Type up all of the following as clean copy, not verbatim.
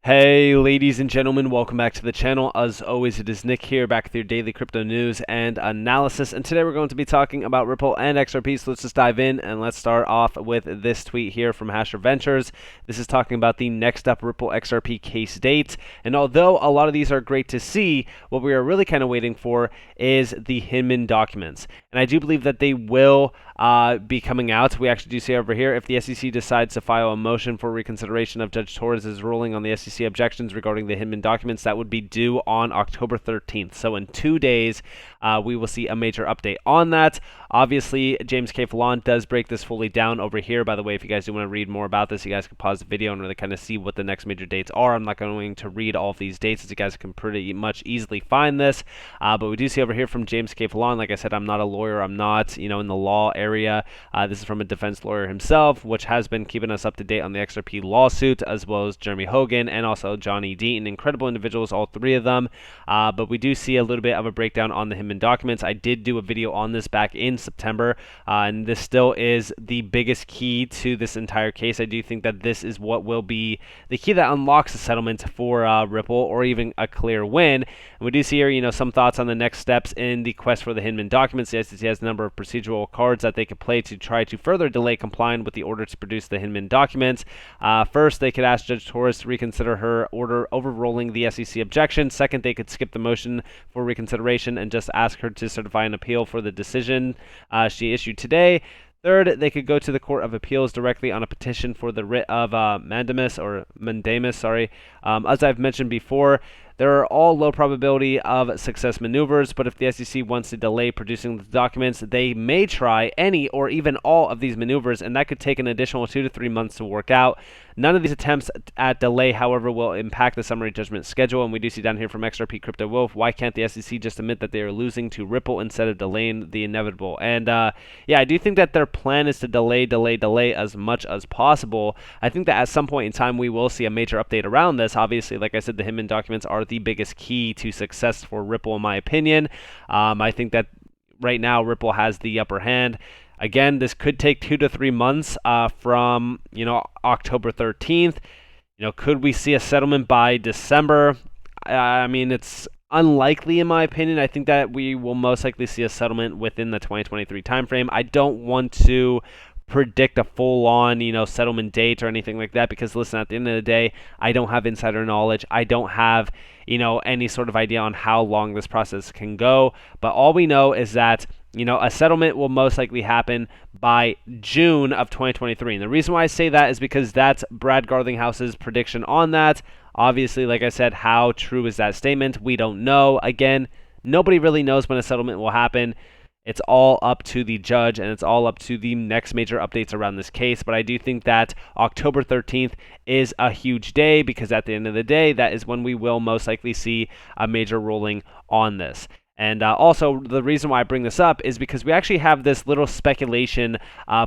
Hey ladies and gentlemen, welcome back to the channel. As always, it is Nick here, back with your daily crypto news and analysis, and today we're going to be talking about Ripple and XRP. So let's just dive in, and let's start off with this tweet here from Hasher Ventures. This is talking about the next up Ripple XRP case date, and although a lot of these are great to see, what we are really kind of waiting for is the Hinman documents, and I do believe that they will be coming out. We actually do see over here, if the SEC decides to file a motion for reconsideration of Judge Torres' ruling on the SEC objections regarding the Hinman documents, that would be due on October 13th. So in 2 days, we will see a major update on that. Obviously, James K. Fallon does break this fully down over here. By the way, if you guys do want to read more about this, you guys can pause the video and really kind of see what the next major dates are. I'm not going to read all of these dates, as you guys can pretty much easily find this. But we do see over here from James K. Fallon. Like I said, I'm not a lawyer. I'm not, in the law area. This is from a defense lawyer himself, which has been keeping us up to date on the XRP lawsuit, as well as Jeremy Hogan and also Johnny Deaton. Incredible individuals, all three of them. But we do see a little bit of a breakdown on the Hinman documents. I did do a video on this back in September, and this still is the biggest key to this entire case. I do think that this is what will be the key that unlocks a settlement for Ripple, or even a clear win. And we do see here, some thoughts on the next steps in the quest for the Hinman documents. The SEC has a number of procedural cards that they could play to try to further delay complying with the order to produce the Hinman documents. First, they could ask Judge Torres to reconsider her order overruling the SEC objection. Second, they could skip the motion for reconsideration and just ask her to certify an appeal for the decision she issued today. Third, they could go to the Court of Appeals directly on a petition for the writ of mandamus. As I've mentioned before, there are all low probability of success maneuvers, but if the SEC wants to delay producing the documents, they may try any or even all of these maneuvers, and that could take an additional 2 to 3 months to work out. None of these attempts at delay, however, will impact the summary judgment schedule, and we do see down here from XRP Crypto Wolf, why can't the SEC just admit that they are losing to Ripple instead of delaying the inevitable? And yeah, I do think that their plan is to delay as much as possible. I think that at some point in time, we will see a major update around this. Obviously, like I said, the Hinman documents are the biggest key to success for Ripple, in my opinion. I think that right now Ripple has the upper hand. Again, this could take 2 to 3 months from October 13th. Could we see a settlement by December? I mean, it's unlikely in my opinion. I think that we will most likely see a settlement within the 2023 timeframe. I don't want to predict a full-on, settlement date or anything like that, because listen, at the end of the day, I don't have insider knowledge. I don't have, any sort of idea on how long this process can go. But all we know is that, a settlement will most likely happen by June of 2023. And the reason why I say that is because that's Brad Garlinghouse's prediction on that. Obviously, like I said, how true is that statement? We don't know. Again, nobody really knows when a settlement will happen. It's all up to the judge, and it's all up to the next major updates around this case. But I do think that October 13th is a huge day, because at the end of the day, that is when we will most likely see a major ruling on this. And also, the reason why I bring this up is because we actually have this little speculation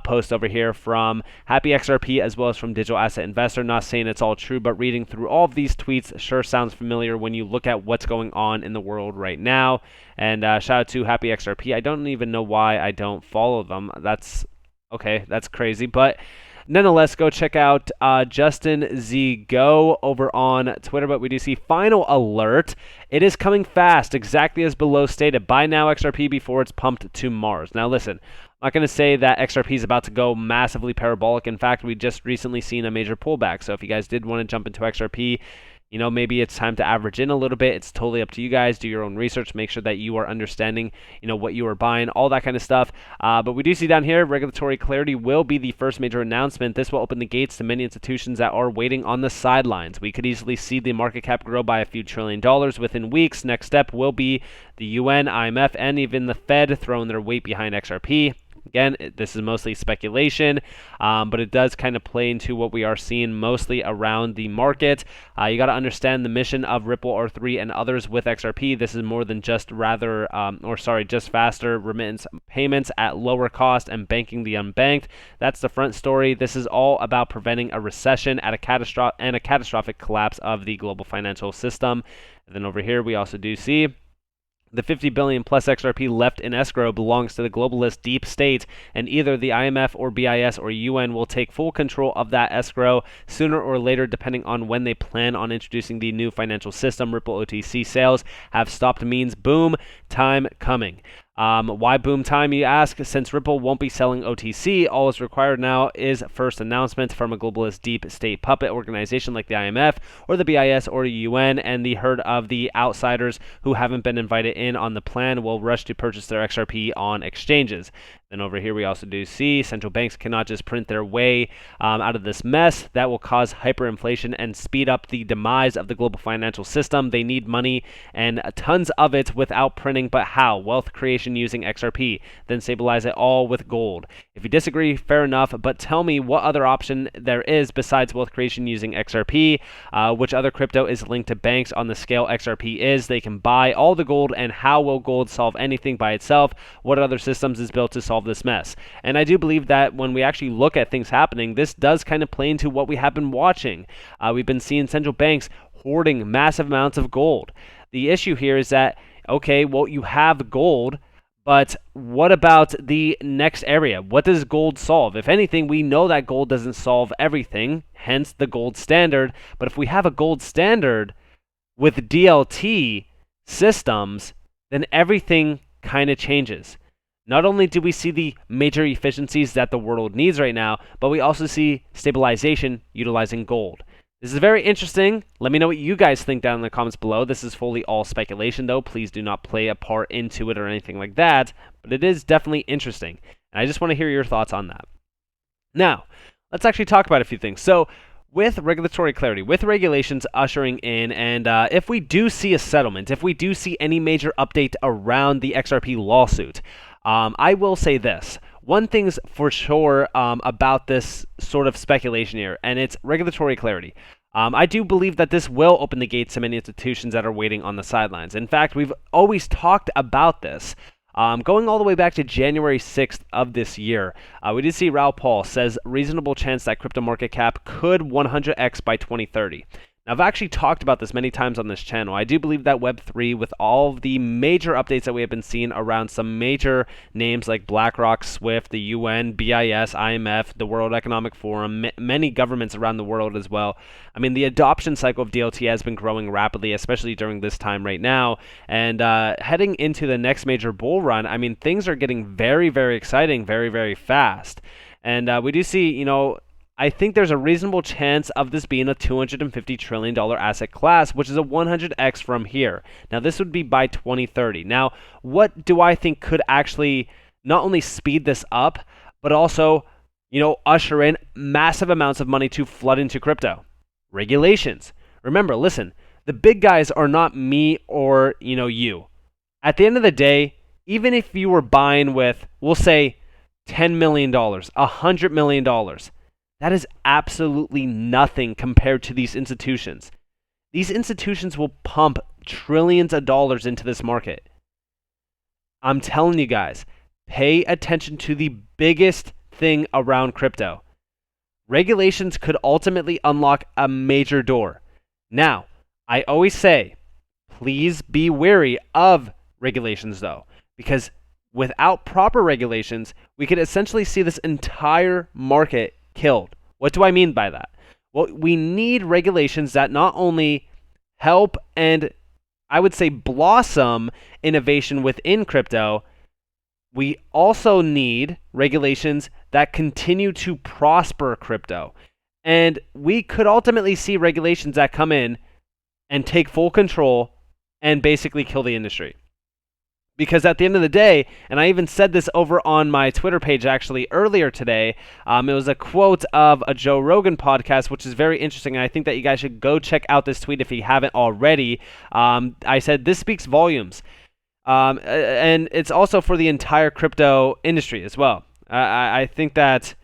post over here from Happy XRP, as well as from Digital Asset Investor. Not saying it's all true, but reading through all of these tweets sure sounds familiar when you look at what's going on in the world right now. And shout out to Happy XRP. I don't even know why I don't follow them. That's crazy. But nonetheless, go check out Justin Z Go over on Twitter. But we do see final alert. It is coming fast, exactly as below stated. Buy now XRP before it's pumped to Mars. Now listen, I'm not going to say that XRP is about to go massively parabolic. In fact, we just recently seen a major pullback. So if you guys did want to jump into XRP, maybe it's time to average in a little bit. It's totally up to you guys. Do your own research. Make sure that you are understanding, what you are buying, all that kind of stuff. But we do see down here, regulatory clarity will be the first major announcement. This will open the gates to many institutions that are waiting on the sidelines. We could easily see the market cap grow by a few $1 trillion within weeks. Next step will be the UN, IMF, and even the Fed throwing their weight behind XRP. Again, this is mostly speculation, but it does kind of play into what we are seeing mostly around the market. You got to understand the mission of Ripple R3 and others with XRP. This is more than just just faster remittance payments at lower cost and banking the unbanked. That's the front story. This is all about preventing a recession and a catastrophic collapse of the global financial system. And then over here, we also do see The 50 billion plus XRP left in escrow belongs to the globalist deep state, and either the IMF or BIS or UN will take full control of that escrow sooner or later, depending on when they plan on introducing the new financial system. Ripple OTC sales have stopped means boom time coming. Why boom time, you ask? Since Ripple won't be selling OTC, all is required now is first announcement from a globalist deep state puppet organization like the IMF or the BIS or the UN, and the herd of the outsiders who haven't been invited in on the plan will rush to purchase their XRP on exchanges. Then over here we also do see central banks cannot just print their way out of this mess. That will cause hyperinflation and speed up the demise of the global financial system. They need money and tons of it without printing, but how? Wealth creation using XRP, then stabilize it all with gold. If you disagree, fair enough, but tell me what other option there is besides wealth creation using XRP. Which other crypto is linked to banks on the scale XRP is? They can buy all the gold, and how will gold solve anything by itself? What other systems is built to solve this mess? And I do believe that when we actually look at things happening, this does kind of play into what we have been watching. We've been seeing central banks hoarding massive amounts of gold. The issue here is that, okay, well, you have gold, but what about the next area? What does gold solve? If anything, we know that gold doesn't solve everything, hence the gold standard. But if we have a gold standard with DLT systems, then everything kind of changes. Not only do we see the major efficiencies that the world needs right now, but we also see stabilization utilizing gold. This is very interesting. Let me know what you guys think down in the comments below. This is fully all speculation, though. Please do not play a part into it or anything like that, but it is definitely interesting, and I just want to hear your thoughts on that. Now, let's actually talk about a few things. So, with regulatory clarity, with regulations ushering in, and if we do see a settlement, if we do see any major update around the XRP lawsuit, I will say this. One thing's for sure about this sort of speculation here, and it's regulatory clarity. I do believe that this will open the gates to many institutions that are waiting on the sidelines. In fact, we've always talked about this. Going all the way back to January 6th of this year, we did see Raoul Pal says reasonable chance that crypto market cap could 100x by 2030. Now, I've actually talked about this many times on this channel. I do believe that Web3, with all of the major updates that we have been seeing around some major names like BlackRock, SWIFT, the UN, BIS, IMF, the World Economic Forum, many governments around the world as well. I mean, the adoption cycle of DLT has been growing rapidly, especially during this time right now. And heading into the next major bull run, I mean, things are getting very, very exciting, very, very fast. And we do see, I think there's a reasonable chance of this being a $250 trillion asset class, which is a 100x from here. Now, this would be by 2030. Now, what do I think could actually not only speed this up, but also, usher in massive amounts of money to flood into crypto? Regulations. Remember, listen, the big guys are not me or, you. At the end of the day, even if you were buying with, we'll say, $10 million, $100 million, that is absolutely nothing compared to these institutions. These institutions will pump trillions of dollars into this market. I'm telling you guys, pay attention to the biggest thing around crypto. Regulations could ultimately unlock a major door. Now, I always say, please be wary of regulations though, because without proper regulations, we could essentially see this entire market killed. What do I mean by that? Well, we need regulations that not only help and, I would say, blossom innovation within crypto, we also need regulations that continue to prosper crypto. And we could ultimately see regulations that come in and take full control and basically kill the industry. Because at the end of the day, and I even said this over on my Twitter page actually earlier today, it was a quote of a Joe Rogan podcast, which is very interesting, and I think that you guys should go check out this tweet if you haven't already. I said, this speaks volumes. And it's also for the entire crypto industry as well. I think that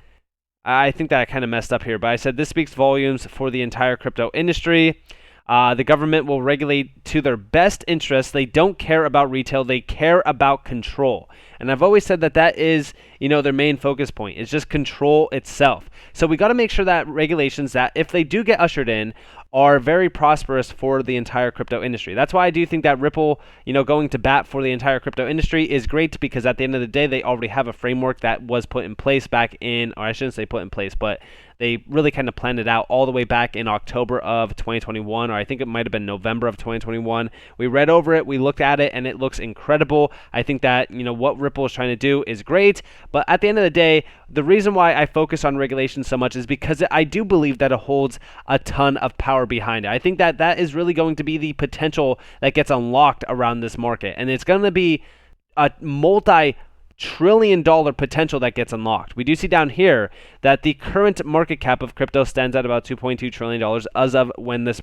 I kind of messed up here, but I said this speaks volumes for the entire crypto industry. The government will regulate to their best interests. They don't care about retail. They care about control. And I've always said that that is, their main focus point. It's just control itself. So we got to make sure that regulations that if they do get ushered in are very prosperous for the entire crypto industry. That's why I do think that Ripple, going to bat for the entire crypto industry is great, because at the end of the day, they already have a framework that was put in place back in, or I shouldn't say put in place, but they really kind of planned it out all the way back in October of 2021, or I think it might have been November of 2021. We read over it, we looked at it, and it looks incredible. I think that, what Ripple is trying to do is great, but at the end of the day, the reason why I focus on regulation so much is because I do believe that it holds a ton of power behind it. I think that that is really going to be the potential that gets unlocked around this market, and it's going to be a multi-trillion-dollar potential that gets unlocked. We do see down here that the current market cap of crypto stands at about $2.2 trillion as of when this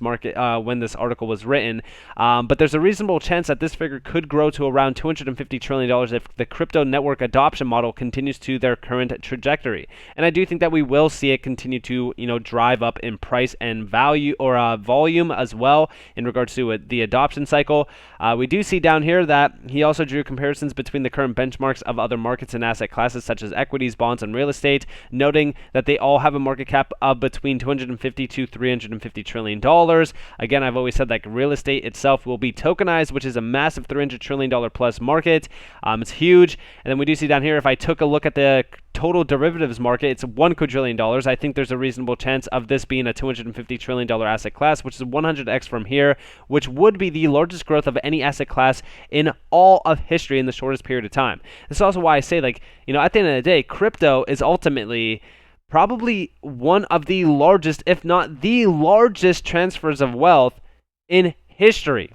article was written. But there's a reasonable chance that this figure could grow to around $250 trillion if the crypto network adoption model continues to their current trajectory. And I do think that we will see it continue to, drive up in price and value, or volume as well, in regards to the adoption cycle. We do see down here that he also drew comparisons between the current benchmarks of other markets and asset classes such as equities, bonds, and real estate, noting that they all have a market cap of between $250 to $350 trillion. Again, I've always said that real estate itself will be tokenized, which is a massive $300 trillion plus market. It's huge. And then we do see down here, if I took a look at the total derivatives market, it's $1 quadrillion. I think there's a reasonable chance of this being a $250 trillion asset class, which is 100x from here, which would be the largest growth of any asset class in all of history in the shortest period of time. This is also why I say, at the end of the day, crypto is ultimately probably one of the largest, if not the largest, transfers of wealth in history.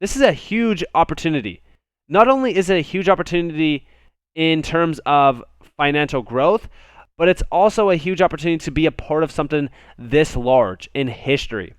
This is a huge opportunity. Not only is it a huge opportunity in terms of financial growth, but it's also a huge opportunity to be a part of something this large in history.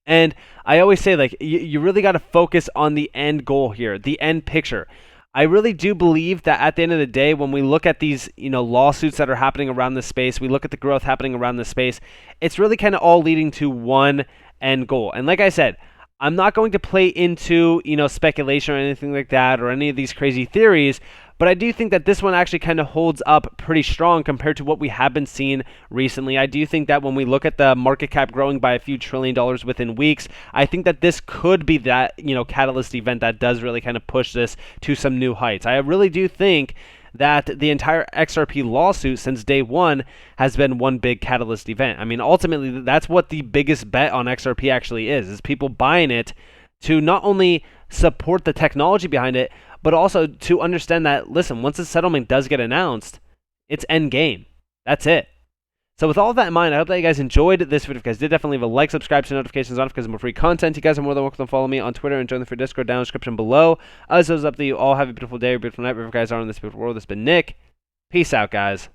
And I always say, you really got to focus on the end goal here, the end picture. I really do believe that at the end of the day, when we look at these, lawsuits that are happening around this space, we look at the growth happening around this space, it's really kind of all leading to one end goal. And like I said, I'm not going to play into, speculation or anything like that, or any of these crazy theories, but I do think that this one actually kind of holds up pretty strong compared to what we have been seeing recently. I do think that when we look at the market cap growing by a few $1 trillion within weeks, I think that this could be that, catalyst event that does really kind of push this to some new heights. I really do think that the entire XRP lawsuit since day one has been one big catalyst event. I mean, ultimately, that's what the biggest bet on XRP actually is people buying it to not only support the technology behind it, but also to understand that, listen, once the settlement does get announced, it's end game. That's it. So with all of that in mind, I hope that you guys enjoyed this video. If you guys did, definitely leave a like, subscribe, turn notifications on because of more free content. You guys are more than welcome to follow me on Twitter and join the free Discord down in the description below. As it was up to you all, have a beautiful day or beautiful night wherever you guys are in this beautiful world. This has been Nick. Peace out, guys.